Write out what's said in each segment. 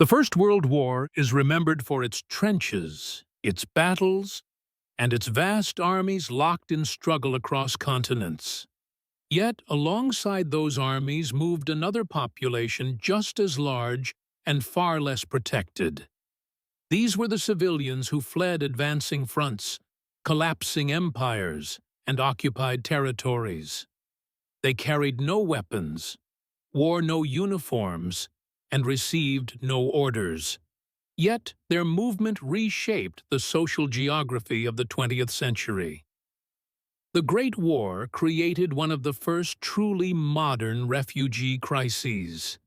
The First World War is remembered for its trenches, its battles, and its vast armies locked in struggle across continents. Yet, alongside those armies moved another population just as large and far less protected. These were the civilians who fled advancing fronts, collapsing empires, and occupied territories. They carried no weapons, wore no uniforms, and received no orders. Yet their movement reshaped the social geography of the 20th century. The Great War created one of the first truly modern refugee crises.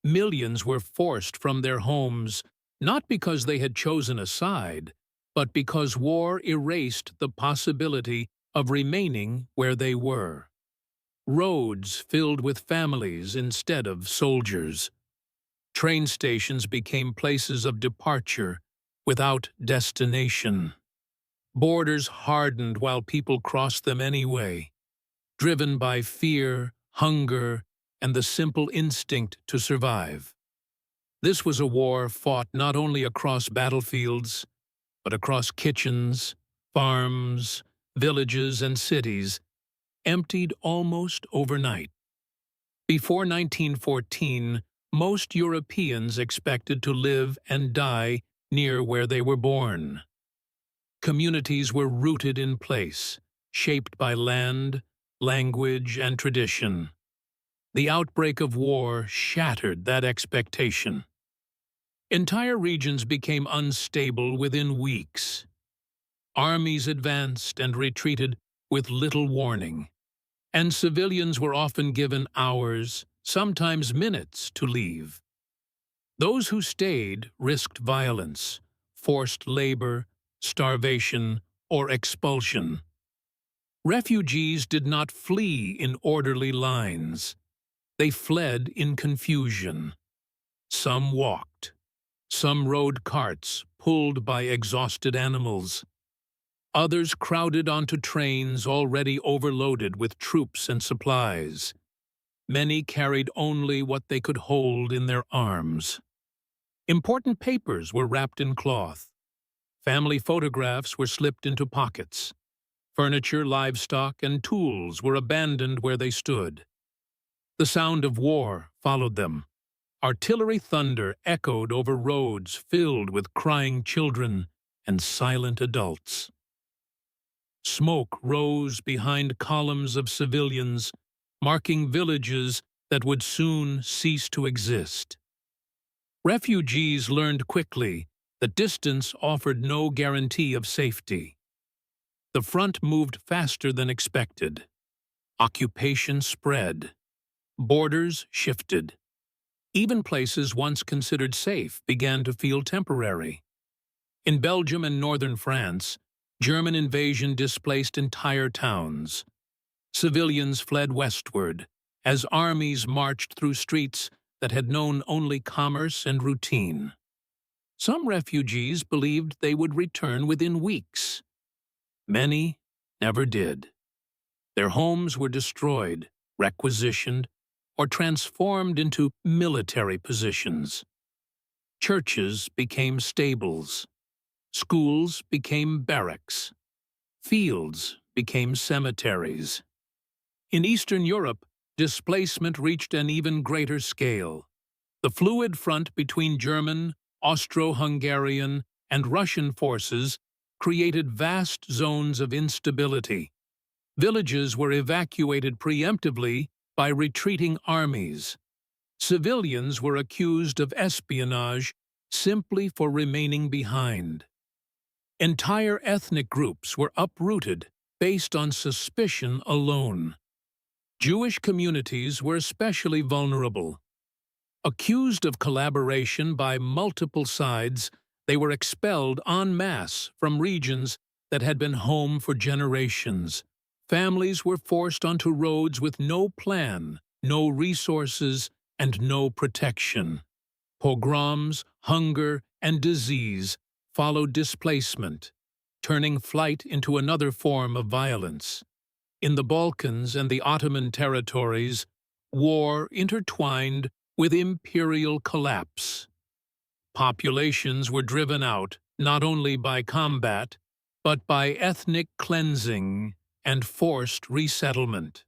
Millions were forced from their homes, not because they had chosen a side, but because war erased the possibility of remaining where they were. Roads filled with families instead of soldiers. Train stations became places of departure without destination. Borders hardened while people crossed them anyway, driven by fear, hunger, and the simple instinct to survive. This was a war fought not only across battlefields, but across kitchens, farms, villages, and cities, emptied almost overnight. Before 1914, most Europeans expected to live and die near where they were born. Communities were rooted in place, shaped by land, language, and tradition. The outbreak of war shattered that expectation. Entire regions became unstable within weeks. Armies advanced and retreated with little warning, and civilians were often given hours, sometimes minutes, to leave. Those who stayed risked violence, forced labor, starvation, or expulsion. Refugees did not flee in orderly lines. They fled in confusion. Some walked. Some rode carts pulled by exhausted animals. Others crowded onto trains already overloaded with troops and supplies. Many carried only what they could hold in their arms. Important papers were wrapped in cloth. Family photographs were slipped into pockets. Furniture, livestock, and tools were abandoned where they stood. The sound of war followed them. Artillery thunder echoed over roads filled with crying children and silent adults. Smoke rose behind columns of civilians, marking villages that would soon cease to exist. Refugees learned quickly that distance offered no guarantee of safety. The front moved faster than expected. Occupation spread. Borders shifted. Even places once considered safe began to feel temporary. In Belgium and northern France, German invasion displaced entire towns. Civilians fled westward as armies marched through streets that had known only commerce and routine. Some refugees believed they would return within weeks. Many never did. Their homes were destroyed, requisitioned, or transformed into military positions. Churches became stables. Schools became barracks. Fields became cemeteries. In Eastern Europe, displacement reached an even greater scale. The fluid front between German, Austro-Hungarian, and Russian forces created vast zones of instability. Villages were evacuated preemptively by retreating armies. Civilians were accused of espionage simply for remaining behind. Entire ethnic groups were uprooted based on suspicion alone. Jewish communities were especially vulnerable. Accused of collaboration by multiple sides, they were expelled en masse from regions that had been home for generations. Families were forced onto roads with no plan, no resources, and no protection. Pogroms, hunger, and disease followed displacement, turning flight into another form of violence. In the Balkans and the Ottoman territories, war intertwined with imperial collapse. Populations were driven out not only by combat, but by ethnic cleansing and forced resettlement.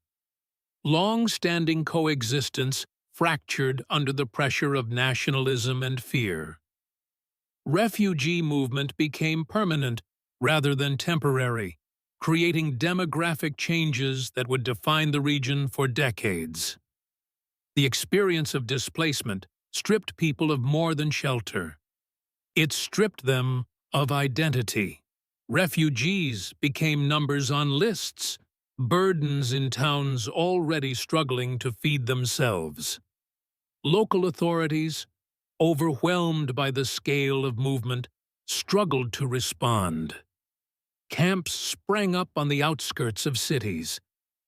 Long-standing coexistence fractured under the pressure of nationalism and fear. Refugee movement became permanent rather than temporary, creating demographic changes that would define the region for decades. The experience of displacement stripped people of more than shelter. It stripped them of identity. Refugees became numbers on lists, burdens in towns already struggling to feed themselves. Local authorities, overwhelmed by the scale of movement, struggled to respond. Camps sprang up on the outskirts of cities.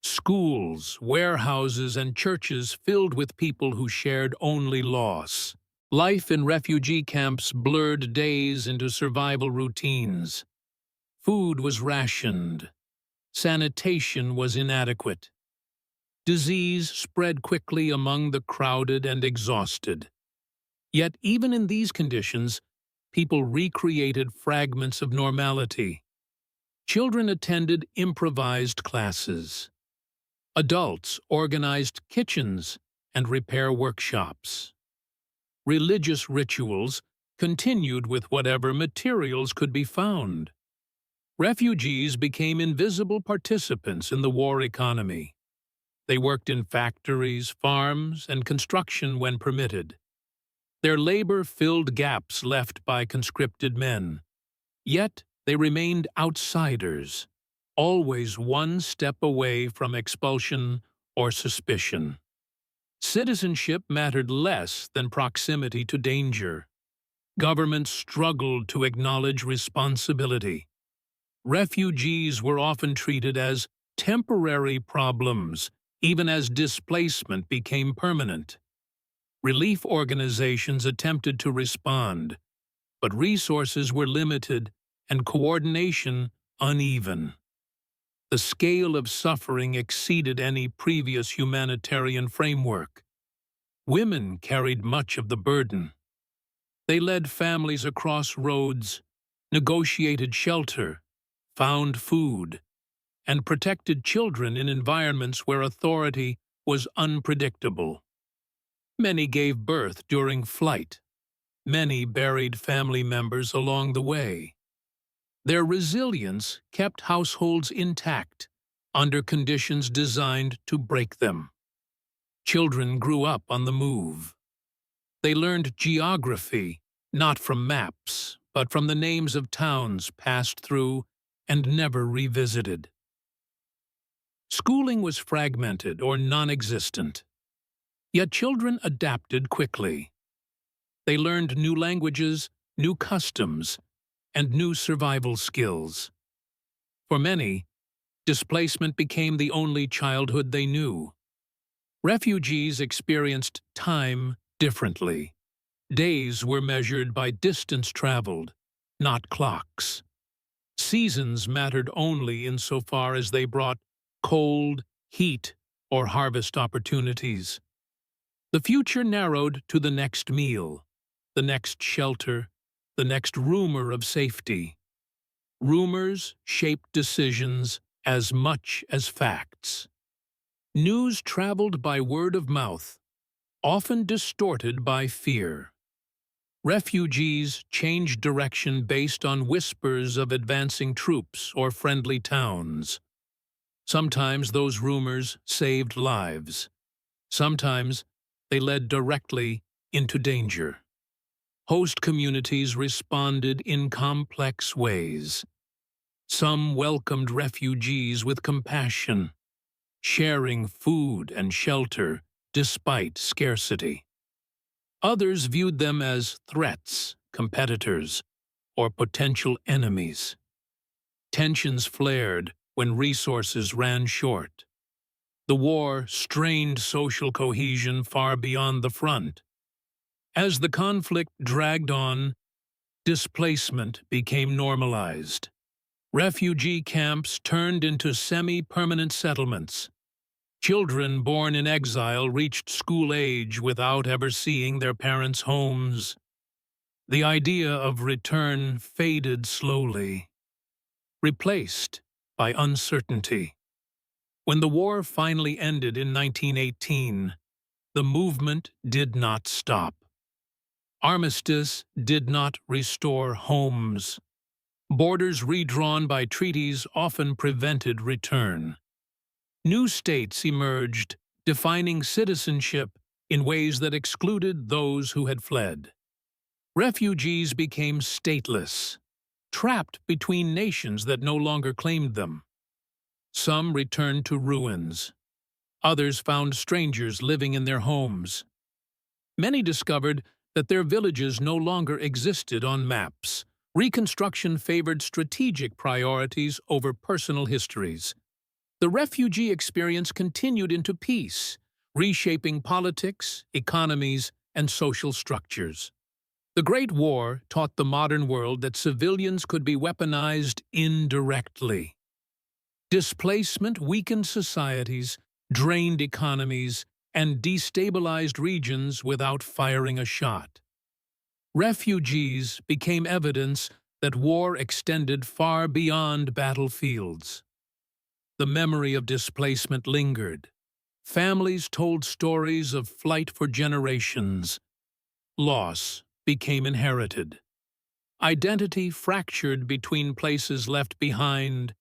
Schools, warehouses, and churches filled with people who shared only loss. Life in refugee camps blurred days into survival routines. Food was rationed. Sanitation was inadequate. Disease spread quickly among the crowded and exhausted. Yet even in these conditions, people recreated fragments of normality. Children attended improvised classes. Adults organized kitchens and repair workshops. Religious rituals continued with whatever materials could be found. Refugees became invisible participants in the war economy. They worked in factories, farms, and construction when permitted. Their labor filled gaps left by conscripted men. Yet they remained outsiders, always one step away from expulsion or suspicion. Citizenship mattered less than proximity to danger. Governments struggled to acknowledge responsibility. Refugees were often treated as temporary problems, even as displacement became permanent. Relief organizations attempted to respond, but resources were limited and coordination uneven. The scale of suffering exceeded any previous humanitarian framework. Women carried much of the burden. They led families across roads, negotiated shelter, found food, and protected children in environments where authority was unpredictable. Many gave birth during flight. Many buried family members along the way. Their resilience kept households intact under conditions designed to break them. Children grew up on the move. They learned geography, not from maps, but from the names of towns passed through and never revisited. Schooling was fragmented or non-existent. Yet children adapted quickly. They learned new languages, new customs, and new survival skills. For many, displacement became the only childhood they knew. Refugees experienced time differently. Days were measured by distance traveled, not clocks. Seasons mattered only insofar as they brought cold, heat, or harvest opportunities. The future narrowed to the next meal, the next shelter, the next rumor of safety. Rumors shaped decisions as much as facts. News traveled by word of mouth, often distorted by fear. Refugees changed direction based on whispers of advancing troops or friendly towns. Sometimes those rumors saved lives. Sometimes they led directly into danger. Host communities responded in complex ways. Some welcomed refugees with compassion, sharing food and shelter despite scarcity. Others viewed them as threats, competitors, or potential enemies. Tensions flared when resources ran short. The war strained social cohesion far beyond the front. As the conflict dragged on, displacement became normalized. Refugee camps turned into semi-permanent settlements. Children born in exile reached school age without ever seeing their parents' homes. The idea of return faded slowly, replaced by uncertainty. When the war finally ended in 1918, the movement did not stop. Armistice did not restore homes. Borders redrawn by treaties often prevented return. New states emerged, defining citizenship in ways that excluded those who had fled. Refugees became stateless, trapped between nations that no longer claimed them. Some returned to ruins. Others found strangers living in their homes. Many discovered that their villages no longer existed on maps. Reconstruction favored strategic priorities over personal histories. The refugee experience continued into peace, reshaping politics, economies, and social structures. The Great War taught the modern world that civilians could be weaponized indirectly. Displacement weakened societies, drained economies, and destabilized regions without firing a shot. Refugees became evidence that war extended far beyond battlefields. The memory of displacement lingered. Families told stories of flight for generations. Loss became inherited. Identity fractured between places left behind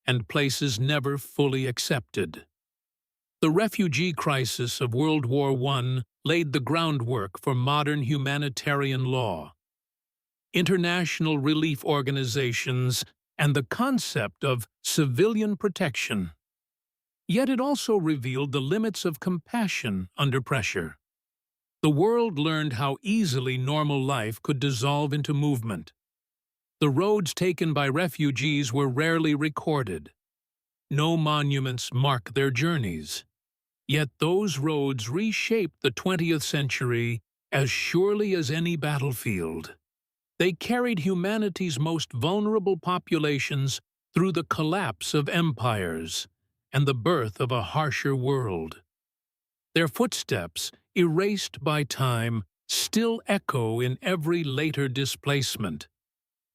and places never fully accepted. The refugee crisis of World War I laid the groundwork for modern humanitarian law, international relief organizations, and the concept of civilian protection. Yet it also revealed the limits of compassion under pressure. The world learned how easily normal life could dissolve into movement. The roads taken by refugees were rarely recorded. No monuments mark their journeys. Yet those roads reshaped the 20th century as surely as any battlefield. They carried humanity's most vulnerable populations through the collapse of empires and the birth of a harsher world. Their footsteps, erased by time, still echo in every later displacement.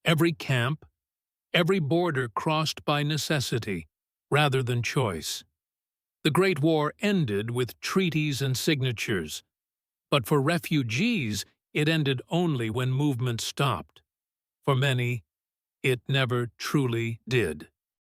Every camp, every border crossed by necessity rather than choice. The Great War ended with treaties and signatures, but for refugees, it ended only when movement stopped. For many, it never truly did.